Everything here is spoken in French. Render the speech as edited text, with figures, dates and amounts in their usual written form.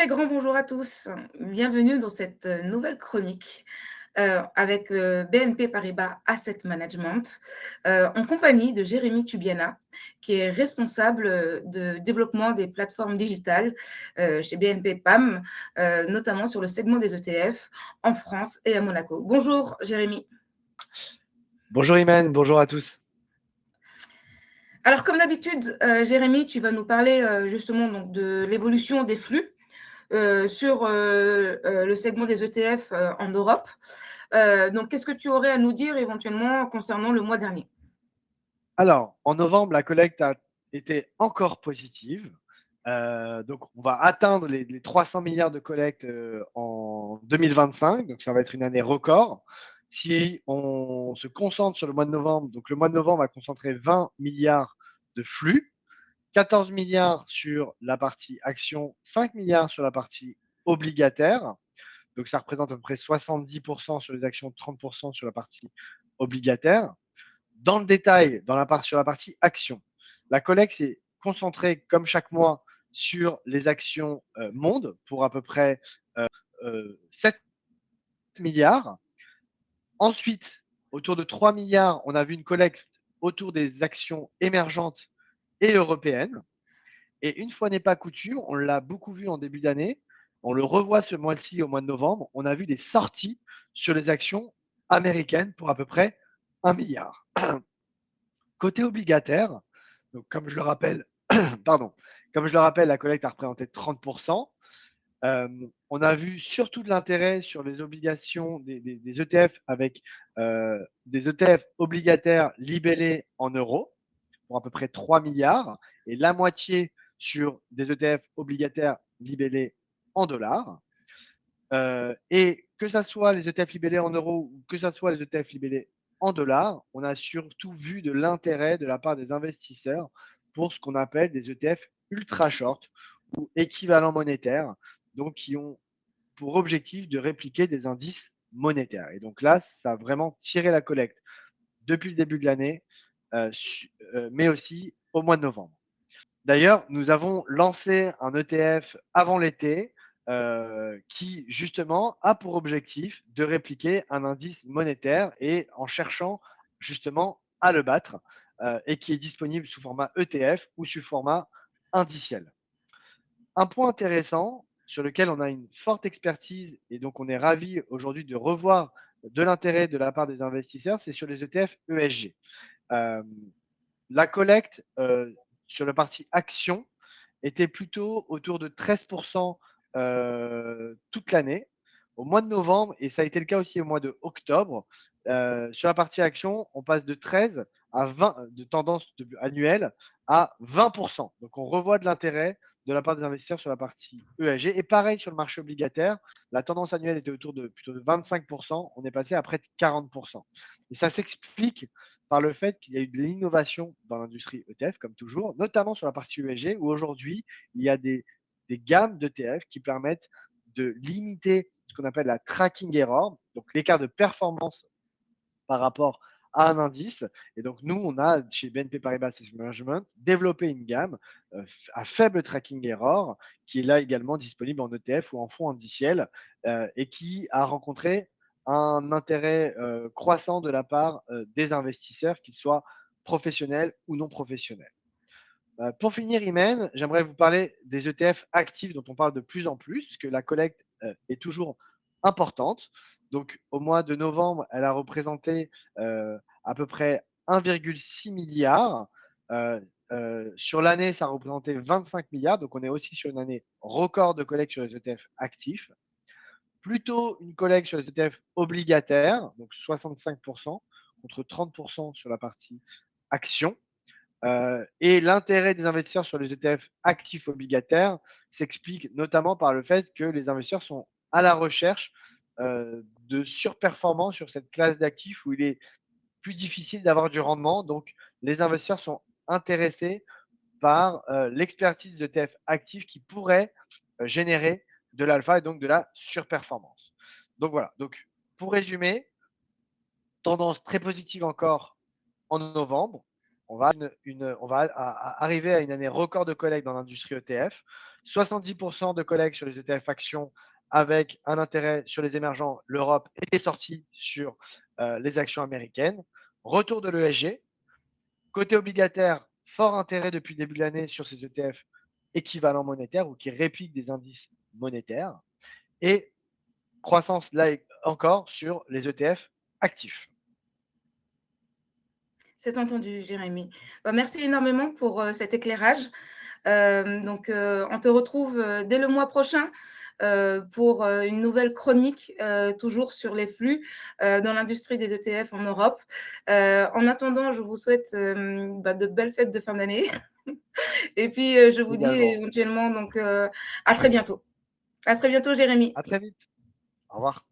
grand bonjour à tous. Bienvenue dans cette nouvelle chronique avec BNP Paribas Asset Management, en compagnie de Jérémy Tubiana, qui est responsable de développement des plateformes digitales chez BNP PAM, notamment sur le segment des ETF en France et à Monaco. Bonjour Jérémy. Bonjour Imen, bonjour à tous. Alors comme d'habitude, Jérémy, tu vas nous parler justement donc, de l'évolution des flux sur le segment des ETF en Europe. Donc, qu'est-ce que tu aurais à nous dire éventuellement concernant le mois dernier? Alors, en novembre, la collecte a été encore positive. Donc, on va atteindre les 300 milliards de collecte en 2025. Donc, ça va être une année record. Si on se concentre sur le mois de novembre, donc le mois de novembre va concentrer 20 milliards de flux, 14 milliards sur la partie action, 5 milliards sur la partie obligataire. Donc, ça représente à peu près 70% sur les actions, 30% sur la partie obligataire. Dans le détail, sur la partie action, la collecte s'est concentrée, comme chaque mois, sur les actions monde pour à peu près 7 milliards. Ensuite, autour de 3 milliards, on a vu une collecte autour des actions émergentes et européennes. Et une fois n'est pas coutume, on l'a beaucoup vu en début d'année, on le revoit ce mois-ci, au mois de novembre, on a vu des sorties sur les actions américaines pour à peu près 1 milliard. Côté obligataire, donc comme je le rappelle, pardon, comme je le rappelle, la collecte a représenté 30%. On a vu surtout de l'intérêt sur les obligations des ETF avec des ETF obligataires libellés en euros pour à peu près 3 milliards et la moitié sur des ETF obligataires libellés en dollars. Et que ce soit les ETF libellés en euros ou que ce soit les ETF libellés en dollars, on a surtout vu de l'intérêt de la part des investisseurs pour ce qu'on appelle des ETF ultra short ou équivalents monétaires, donc qui ont pour objectif de répliquer des indices monétaires. Et donc là, ça a vraiment tiré la collecte depuis le début de l'année, mais aussi au mois de novembre. D'ailleurs, nous avons lancé un ETF avant l'été qui, justement, a pour objectif de répliquer un indice monétaire et en cherchant justement à le battre et qui est disponible sous format ETF ou sous format indiciel. Un point intéressant sur lequel on a une forte expertise et donc on est ravi aujourd'hui de revoir de l'intérêt de la part des investisseurs, c'est sur les ETF ESG. Euh, la collecte sur la partie action était plutôt autour de 13% toute l'année. Au mois de novembre, et ça a été le cas aussi au mois de octobre, sur la partie action, on passe de 13 à 20 de tendance annuelle à 20%. Donc on revoit de l'intérêt de la part des investisseurs sur la partie ESG. Et pareil sur le marché obligataire, la tendance annuelle était autour de plutôt de 25%, on est passé à près de 40%. Et ça s'explique par le fait qu'il y a eu de l'innovation dans l'industrie ETF, comme toujours, notamment sur la partie ESG, où aujourd'hui, il y a des gammes d'ETF qui permettent de limiter ce qu'on appelle la tracking error, donc l'écart de performance par rapport à un indice. Et donc, nous, on a, chez BNP Paribas Asset Management, développé une gamme à faible tracking error, qui est là également disponible en ETF ou en fonds indiciels, et qui a rencontré un intérêt croissant de la part des investisseurs, qu'ils soient professionnels ou non professionnels. Pour finir, Imen, j'aimerais vous parler des ETF actifs dont on parle de plus en plus, puisque la collecte est toujours importante. Donc, au mois de novembre, elle a représenté à peu près 1,6 milliard. Sur l'année, ça a représenté 25 milliards. Donc, on est aussi sur une année record de collecte sur les ETF actifs. Plutôt une collecte sur les ETF obligataires, donc 65% contre 30% sur la partie action. Et l'intérêt des investisseurs sur les ETF actifs obligataires s'explique notamment par le fait que les investisseurs sont à la recherche de surperformance sur cette classe d'actifs où il est plus difficile d'avoir du rendement. Donc, les investisseurs sont intéressés par l'expertise d'ETF actifs qui pourrait générer de l'alpha et donc de la surperformance. Donc voilà. Donc, pour résumer, tendance très positive encore en novembre, on va arriver à une année record de collecte dans l'industrie ETF. 70% de collecte sur les ETF actions avec un intérêt sur les émergents. L'Europe est sortie sur les actions américaines. Retour de l'ESG. Côté obligataire, fort intérêt depuis le début de l'année sur ces ETF équivalents monétaires ou qui répliquent des indices monétaires. Et croissance là encore sur les ETF actifs. C'est entendu, Jérémy. Merci énormément pour cet éclairage. Donc, on te retrouve dès le mois prochain pour une nouvelle chronique, toujours sur les flux dans l'industrie des ETF en Europe. En attendant, je vous souhaite de belles fêtes de fin d'année. Et puis, je vous dis Également. éventuellement donc, à très bientôt. À très bientôt, Jérémy. À très vite. Au revoir.